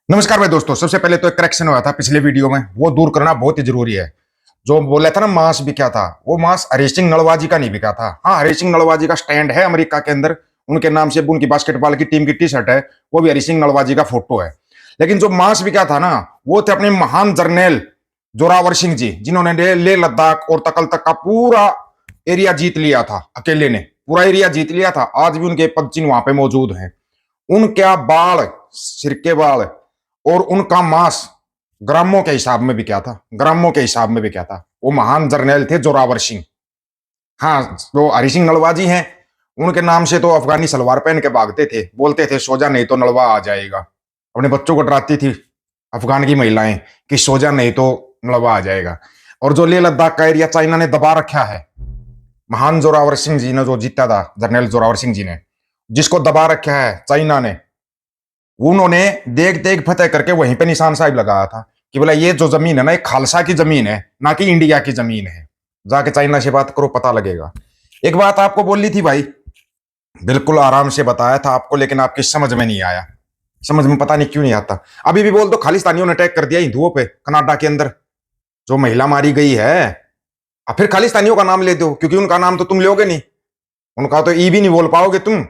नमस्कार भाई दोस्तों। सबसे पहले तो एक करेक्शन हुआ था पिछले वीडियो में, वो दूर करना बहुत ही जरूरी है। जो बोला था ना मांस बिका था, वो मांस हरीश सिंह नलवाजी का नहीं बिका था। हाँ, हरीश सिंह नलवाजी का स्टैंड है अमेरिका के अंदर, उनके नाम से उनकी बास्केटबॉल की टीम की टी शर्ट है, वो भी हरीश सिंह नलवाजी का फोटो है। लेकिन जो मांस बिका था ना, वो थे अपने महान जर्नैल जोरावर सिंह जी, जिन्होंने ले लद्दाख और तकल तक का पूरा एरिया जीत लिया था। अकेले ने पूरा एरिया जीत लिया था। आज भी उनके पद चिन्ह वहां पे मौजूद हैं। उनका बाल, सिर के बाल और उनका मांस ग्रामों के हिसाब में भी क्या था, ग्रामों के हिसाब में भी क्या था। वो महान जर्नैल थे जोरावर सिंह। हाँ, जो हरि सिंह नलवा जी हैं, उनके नाम से तो अफगानी सलवार पहन के भागते थे, बोलते थे सो जा नहीं तो नलवा आ जाएगा। अपने बच्चों को डराती थी अफगान की महिलाएं कि सो जा नहीं तो नलवा आ जाएगा। और जो लेह लद्दाख का एरिया चाइना ने दबा रखा है, महान जोरावर सिंह जी ने जो जीता था, जर्नैल जोरावर सिंह जी ने जिसको दबा रखा है चाइना ने, उन्होंने देख देख फतेह करके वहीं पे निशान साहिब लगाया था कि बोला ये जो जमीन है ना, ये खालसा की जमीन है, ना कि इंडिया की जमीन है। जाके चाइना से बात करो, पता लगेगा। एक बात आपको बोलनी थी भाई, बिल्कुल आराम से बताया था आपको, लेकिन आपकी समझ में नहीं आया। समझ में पता नहीं क्यों नहीं आता। अभी भी बोल दो खालिस्तानियों ने अटैक कर दिया हिंदुओं पे कनाडा के अंदर, जो महिला मारी गई है। अब फिर खालिस्तानियों का नाम ले दो, क्योंकि उनका नाम तो तुम लोगे नहीं, उनका तो ई भी नहीं बोल पाओगे तुम।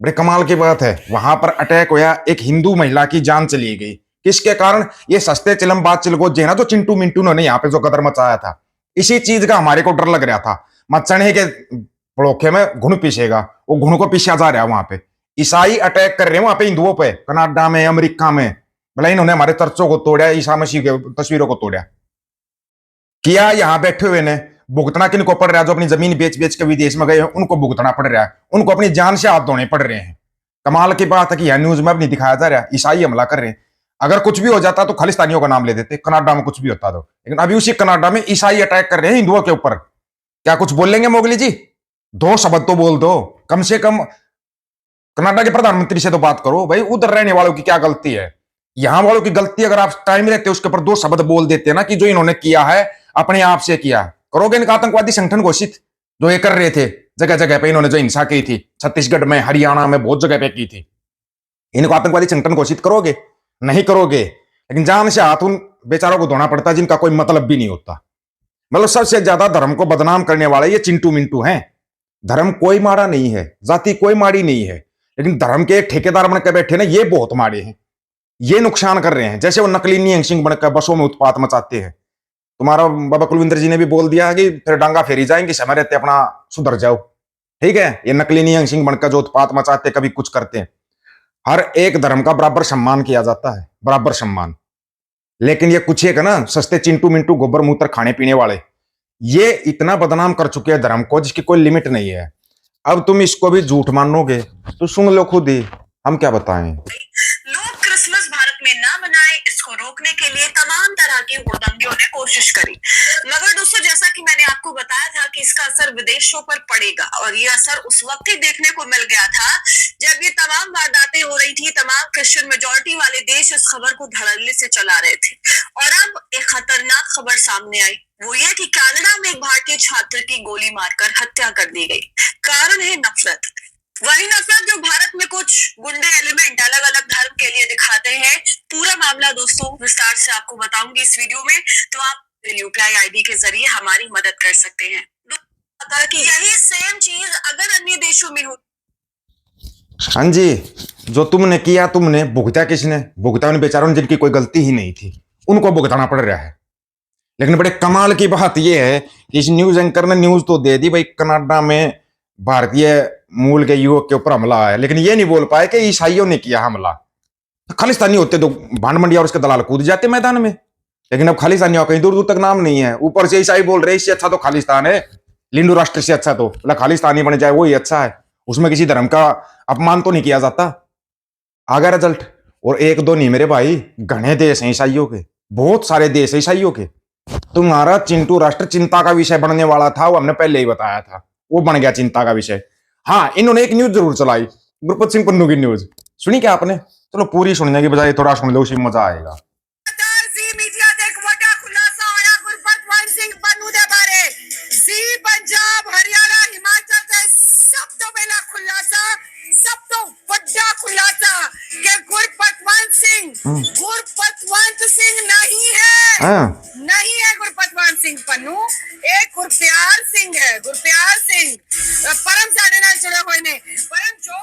बड़े कमाल की बात है, वहां पर अटैक हुआ, एक हिंदू महिला की जान चली गई। किसके कारण? ये सस्ते चिलमबाज चिलगोजे ना, जो चिंटू मिंटू ने यहाँ पे जो कदर मचाया था, इसी चीज का हमारे को डर लग रहा था। मचने के पड़ोखे में घुन पीसेगा, वो घुन को पीछा जा रहा है। वहां पे ईसाई अटैक कर रहे हैं वहां पे हिंदुओं पे, कनाडा में, अमेरिका में। भला इन्होंने हमारे चर्चों को तोड़ा, ईसा मसीह के तस्वीरों को तोड़ा किया। यहाँ बैठे हुए ने भुगतना किनको पड़ रहा है? जो अपनी जमीन बेच बेच के विदेश में गए हैं, उनको भुगतना पड़ रहा है, उनको अपनी जान से हाथ धोने पड़ रहे हैं। कमाल की बात है कि यह न्यूज में अब नहीं दिखाया जा रहा, ईसाई हमला कर रहे हैं। अगर कुछ भी हो जाता तो खालिस्तानियों का नाम ले देते, कनाडा में कुछ भी होता तो। लेकिन अभी उसी कनाडा में ईसाई अटैक कर रहे हैं हिंदुओं के ऊपर। क्या कुछ बोलेंगे मोगली जी? दो शब्द तो बोल दो कम से कम। कनाडा के प्रधानमंत्री से तो बात करो भाई, उधर रहने वालों की क्या गलती है? यहां वालों की गलती, अगर आप टाइम रहते उसके ऊपर दो शब्द बोल देते ना, कि जो इन्होंने किया है अपने आप से किया। करोगे इनका आतंकवादी संगठन घोषित, जो ये कर रहे थे जगह जगह पे, इन्होंने जो हिंसा की थी छत्तीसगढ़ में, हरियाणा में, बहुत जगह पे की थी। इनको आतंकवादी संगठन घोषित करोगे? नहीं करोगे। लेकिन जान से हाथ उन बेचारों को धोना पड़ता है जिनका कोई मतलब भी नहीं होता। मतलब सबसे ज्यादा धर्म को बदनाम करने वाले ये चिंटू मिंटू हैं। धर्म कोई माड़ा नहीं है, जाति कोई माड़ी नहीं है, लेकिन धर्म के ठेकेदार बनकर बैठे ना, ये बहुत माड़े हैं। ये नुकसान कर रहे हैं। जैसे वो नकली निहंग सिंह बनकर बसों में उत्पात मचाते हैं। तुम्हारा बाबा कुलविंदर जी ने भी बोल दिया है कि फिर डांगा फेरी जाएंगे, समय रहते अपना सुधर जाओ। ठीक है, ये नकली निहंग सिंह बनकर जो उत्पात मचाते, कभी कुछ करते हैं। हर एक धर्म का बराबर सम्मान किया जाता है, बराबर सम्मान। लेकिन ये कुछ एक है ना, सस्ते चिंटू मिंटू गोबर मूत्र खाने पीने वाले, ये इतना बदनाम कर चुके हैं धर्म को, जिसकी कोई लिमिट नहीं है। अब तुम इसको भी झूठ मानोगे तो सुन लो खुद ही, हम क्या बताएं। लोग क्रिसमस भारत में ना मनाए, इसको रोकने के लिए तमाम तरह की हुड़दंगियों ने कोशिश करी। मगर दोस्तों, जैसा कि मैंने आपको बताया था कि इसका असर विदेशों पर पड़ेगा, और ये असर उस वक्त ही देखने को मिल गया था जब ये तमाम वारदातें हो रही थी। तमाम क्रिश्चियन मेजोरिटी वाले देश इस खबर को धड़ल्ले से चला रहे थे। और अब एक खतरनाक खबर सामने आई, वो ये कि कनाडा में एक भारतीय छात्र की गोली मारकर हत्या कर दी गई। कारण है नफरत। वही नफरत जो भारत में कुछ गुंडे एलिमेंट अलग अलग धर्म के लिए दिखाते हैं। पूरा मामला दोस्तों विस्तार से आपको बताऊंगी इस वीडियो में, तो आप यूपीआई आईडी के जरिए हमारी मदद कर सकते हैं। कि यही सेम चीज अगर अन्य देशों में हो। हाँ जी, जो तुमने किया, तुमने भुगता। किसने भुगता? उन बेचारों ने जिनकी कोई गलती ही नहीं थी, उनको भुगताना पड़ रहा है। लेकिन बड़े कमाल की बात यह है कि इस न्यूज एंकर ने न्यूज तो दे दी भाई, कनाडा में भारतीय मूल के युवक के ऊपर हमला है, लेकिन ये नहीं बोल पाए कि ईसाइयों ने किया हमला। खालिस्तानी होते तो भांड मंडिया और उसके दलाल कूद जाते मैदान में। लेकिन अब खालिस्तानी कहीं दूर दूर तक नाम नहीं है। ऊपर से ईसाई बोल रहे इससे अच्छा तो खालिस्तान है, लिंडू राष्ट्र से अच्छा तो मतलब खालिस्तानी बन जाए वही अच्छा है। उसमें किसी धर्म का अपमान तो नहीं किया जाता। आ गया रिजल्ट। और एक दो नहीं मेरे भाई, घने देश हैं ईसाइयों के, बहुत सारे देश हैं ईसाइयों के। तुम्हारा चिंटू राष्ट्र चिंता का विषय बनने वाला था, वो हमने पहले ही बताया था, वो बन गया चिंता का विषय। हाँ, इन्होंने एक न्यूज जरूर चलाई, गुरपत सिंह पन्नू की न्यूज। सुनी क्या आपने? चलो पूरी सुनने की बजाय थोड़ा सुन लो, उसी में मजा आएगा। पंजाब हरियाणा हिमाचल से सब तो पहला खुलासा, सब तो बड़ा खुलासा कि गुरपतवंत सिंह गुरपतवंत सिंह नहीं है, हाँ नहीं है गुरपतवंत सिंह पन्नू, एक गुरप्यार सिंह है, गुरप्यार सिंह परम साढ़े नाल जुड़े हुए ने परम जो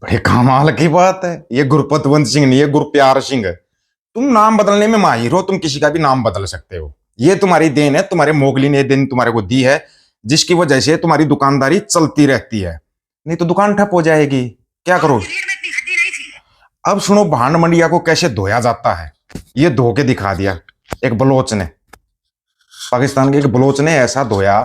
बड़े कमाल की बात है। ये गुरपतवंत सिंह नहीं है, गुरप्यार सिंह है। तुम नाम बदलने में माहिर हो, तुम किसी का भी नाम बदल सकते हो। ये तुम्हारी देन है, तुम्हारे मोगली ने दिन तुम्हारे को दी है, जिसकी वजह से तुम्हारी दुकानदारी चलती रहती है, नहीं तो दुकान ठप हो जाएगी। क्या करो? रीढ़ में इतनी हड्डी नहीं थी। अब सुनो भांड मंडिया को कैसे धोया जाता है। ये धो के दिखा दिया एक बलोच ने, पाकिस्तान के एक बलोच ने ऐसा धोया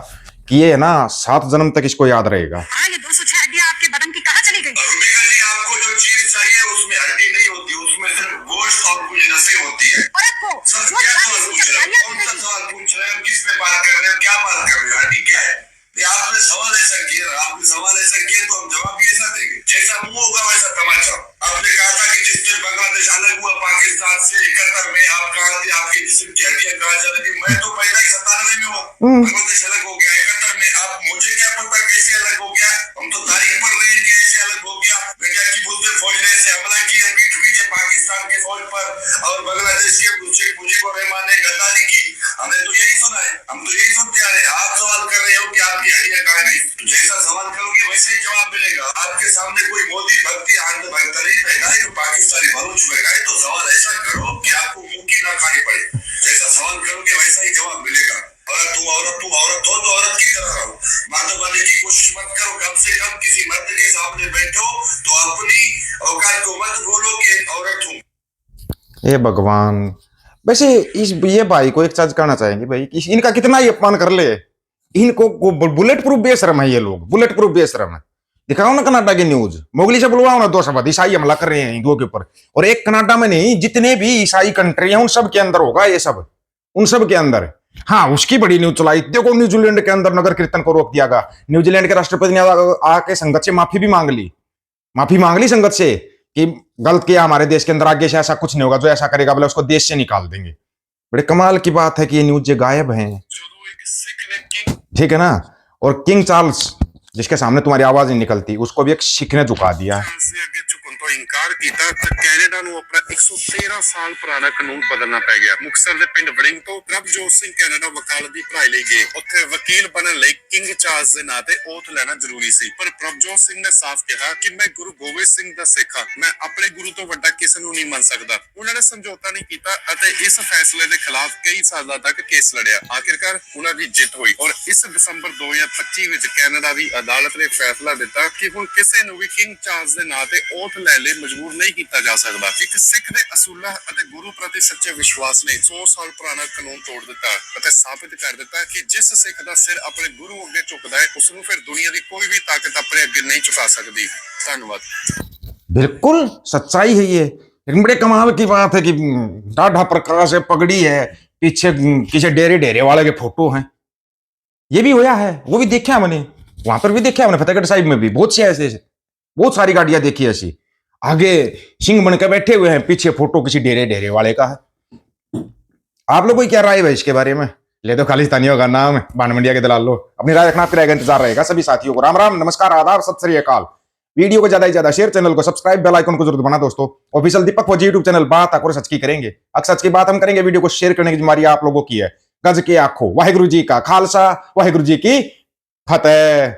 कि ये ना 7 जन्म तक इसको याद रहेगा। हाँ, ये 206 हड्डियां आपके बदन की कहाँ चली गई? रूबिका जी, आपको जो चीज चाहिए उसमें हड्डी नहीं होती, उसमें सिर्फ गोश्त और कुछ नसें होती है। और आपको सर जो क्या जाति सवाल की पूछ रहे हो? चट्टानियां कौन सा सवाल पूछ रहे हो? किस पे बात कर रहे हो? क्या बात कर रहे हो? हड्डी क्या है? ये आपने सवाल ऐसा किया, आपने सवाल ऐसा किया तो हम जवाब भी ऐसा देंगे। जैसा मुंह होगा वैसा तमाचा। आपने कहा था कि जिस दिन बांग्लादेश अलग हुआ पाकिस्तान से 71 में, आप कहा थे आपके जिस्म की हड्डियां कहाँ जा रही थी। मैं तो पैदा ही 97 में हुआ, बांग्लादेश अलग हो गया 71 में। आप मुझे क्या पता कैसे अलग हो गया? हम तो तारीख पढ़ रहे हैं कि ऐसे अलग हो गया। बेटा की बुद्ध फौज ने ऐसे हमला किया पीठ पीछे पाकिस्तान के फौज पर, और बांग्लादेश के शेख मुजीबुर रहमान ने गद्दारी की। हमने तो यही सुना है, हम तो यही सुनते आ रहे हैं। आप सवाल कर रहे हो कि आपकी हड्डियां कहाँ गई, तो जैसा सवाल करोगे वैसे ही जवाब मिलेगा। आपके सामने कोई मोदी भक्ति अंध भक्त नहीं बैठा है जो पाकिस्तानी बलूच बैठा है, तो सवाल ऐसा करो कि आपको मुंह की ना खानी पड़े। जैसा सवाल करोगे वैसा ही जवाब मिलेगा। तुम औरत हो तो औरत की तरह रहो, मर्द बनने की कोशिश मत करो। कम से कम किसी मर्द के सामने बैठो तो अपनी औकात को मत बोलो कि एक औरत हूँ। हे भगवान। वैसे ये भाई को एक चीज कहना चाहेंगे भाई कि इनका कितना ही अपमान कर ले, इनको बुलेट प्रूफ बेशरम है। ये लोग बुलेट प्रूफ बेशरम है। दिखाओ ना कनाडा की न्यूज, मोगली से बुलवाओ ना 2 शब्द ईसाई हमला कर रहे हैं हिंदुओं के ऊपर। और एक कनाडा में नहीं, जितने भी ईसाई कंट्री हैं उन सब के अंदर होगा ये सब, उन सब के अंदर। हाँ, उसकी बड़ी न्यूज चलाई, देखो न्यूजीलैंड के अंदर नगर कीर्तन को रोक दिया गया। न्यूजीलैंड के राष्ट्रपति ने आके संगत से माफी भी मांग ली, माफी मांग ली संगत से कि गलत किया हमारे देश के अंदर, आगे से ऐसा कुछ नहीं होगा, जो ऐसा करेगा बोले उसको देश से निकाल देंगे। बड़े कमाल की बात है कि ये न्यूज गायब हैं, ठीक है ना। और किंग चार्ल्स, जिसके सामने तुम्हारी आवाज नहीं निकलती, उसको भी एक सिख ने झुका दिया। ਤੋਂ ਇਨਕਾਰ ਕੀਤਾ ਤਾਂ ਕੈਨੇਡਾ ਨੂੰ ਆਪਣਾ 113 ਸਾਲ ਪੁਰਾਣਾ ਕਾਨੂੰਨ ਬਦਲਣਾ ਪੈ ਗਿਆ। ਮੁਕਤਸਰ ਦੇ ਪਿੰਡ ਵੜਿੰਗ ਤੋਂ ਪ੍ਰਭਜੋਤ ਸਿੰਘ ਕੈਨੇਡਾ ਵਕਾਲਤ ਦੀ ਪੜ੍ਹਾਈ ਲਈ ਗਏ। ਉੱਥੇ ਵਕੀਲ ਬਣਨ ਲਈ ਕਿੰਗ ਚਾਰਲਸ ਦੇ ਨਾਂ ਤੇ ਓਥ ਲੈਣਾ ਜ਼ਰੂਰੀ ਸੀ, ਪਰ ਪ੍ਰਭਜੋਤ ਸਿੰਘ ਨੇ ਸਾਫ਼ ਕਿਹਾ ਕਿ ਮੈਂ ਗੁਰੂ ਗੋਬਿੰਦ ਸਿੰਘ ਦਾ ਸਿੱਖ ਹਾਂ, ਮੈਂ ਆਪਣੇ ਗੁਰੂ ਤੋਂ ਵੱਡਾ ਕਿਸੇ ਨੂੰ ਨਹੀਂ ਮੰਨ ਸਕਦਾ। ਉਹਨਾਂ ਨੇ ਸਮਝੌਤਾ ਨਹੀਂ ਕੀਤਾ ਅਤੇ ਇਸ ਫੈਸਲੇ ਦੇ ਖਿਲਾਫ ਕਈ ਸਾਲਾਂ ਤੱਕ ਕੇਸ ਲੜਿਆ। ਆਖਿਰਕਾਰ ਉਹਨਾਂ ਦੀ ਜਿੱਤ ਹੋਈ ਔਰ ਇਸ ਦਸੰਬਰ 2025 ਵਿੱਚ ਕੈਨੇਡਾ ਦੀ ਅਦਾਲਤ ਨੇ ਫੈਸਲਾ ਦਿੱਤਾ ਕਿ ਹੁਣ ਕਿਸੇ ਨੂੰ ਵੀ ਕਿੰਗ ਚਾਰਲਸ ਦੇ ਨਾਂ ਤੇ ਓਥ ਲੈਣ ਲਈ ਮਜਬੂਰ ਨਹੀਂ ਕੀਤਾ ਜਾ ਸਕਦਾ। ਇੱਕ ਸਿੱਖ ਦੇ ਅਸੂਲਾਂ ਅਤੇ ਗੁਰੂ ਪ੍ਰਤੀ ਸੱਚੇ ਵਿਸ਼ਵਾਸ ਨੇ 100 ਸਾਲ ਪੁਰਾਣਾ ਕਾਨੂੰਨ ਤੋੜ ਦਿੱਤਾ ਅਤੇ ਸਾਬਿਤ ਕਰ ਦਿੱਤਾ ਕਿ ਜਿਸ ਸਿੱਖ ਦਾ ਸਿਰ ਆਪਣੇ ਗੁਰੂ ਅੱਗੇ ਝੁਕਦਾ ਹੈ ਉਸ ਨੂੰ ਫਿਰ ਦੁਨੀਆ ਦੀ ਕੋਈ ਵੀ ਤਾਕਤ ਆਪਣੇ ਅੱਗੇ नहीं चुका सकती। धन्यवाद। बिल्कुल सच्चाई है ये। लेकिन बड़े कमाल की बात है कि डाढ़ा प्रकाश है, पगड़ी है, पीछे पीछे डेरे डेरे वाले के फोटो हैं। ये भी होया है, वो भी देखा मैंने, वहां पर भी देखा मैंने, फतेहगढ़ साहिब में भी बहुत से ऐसे बहुत सारी गाड़ियां देखी ऐसी। आगे सिंह बन के बैठे हुए हैं, पीछे फोटो किसी डेरे डेरे वाले का है। आप लोग को क्या राय है इसके बारे में? ले दो खालिस्तानियों का नाम, भांड मंडिया के दलाल लो, अपनी राय रखना, आपकी राय का इंतजार रहेगा। सभी साथियों को राम राम, नमस्कार, आदाब, सत श्री अकाल। वीडियो को ज्यादा से ज्यादा शेयर, चैनल को सब्सक्राइब, बेल आइकन को जरूर दबाना दोस्तों। ऑफिशियल दीपक फौजी यूट्यूब चैनल, बात और सच की करेंगे, अक्सर सच की बात हम करेंगे। वीडियो को शेयर करने की जिम्मेदारी आप लोगों की है। गज के आखो, वाहिगुरु जी का खालसा, वाहिगुरु जी की फतेह।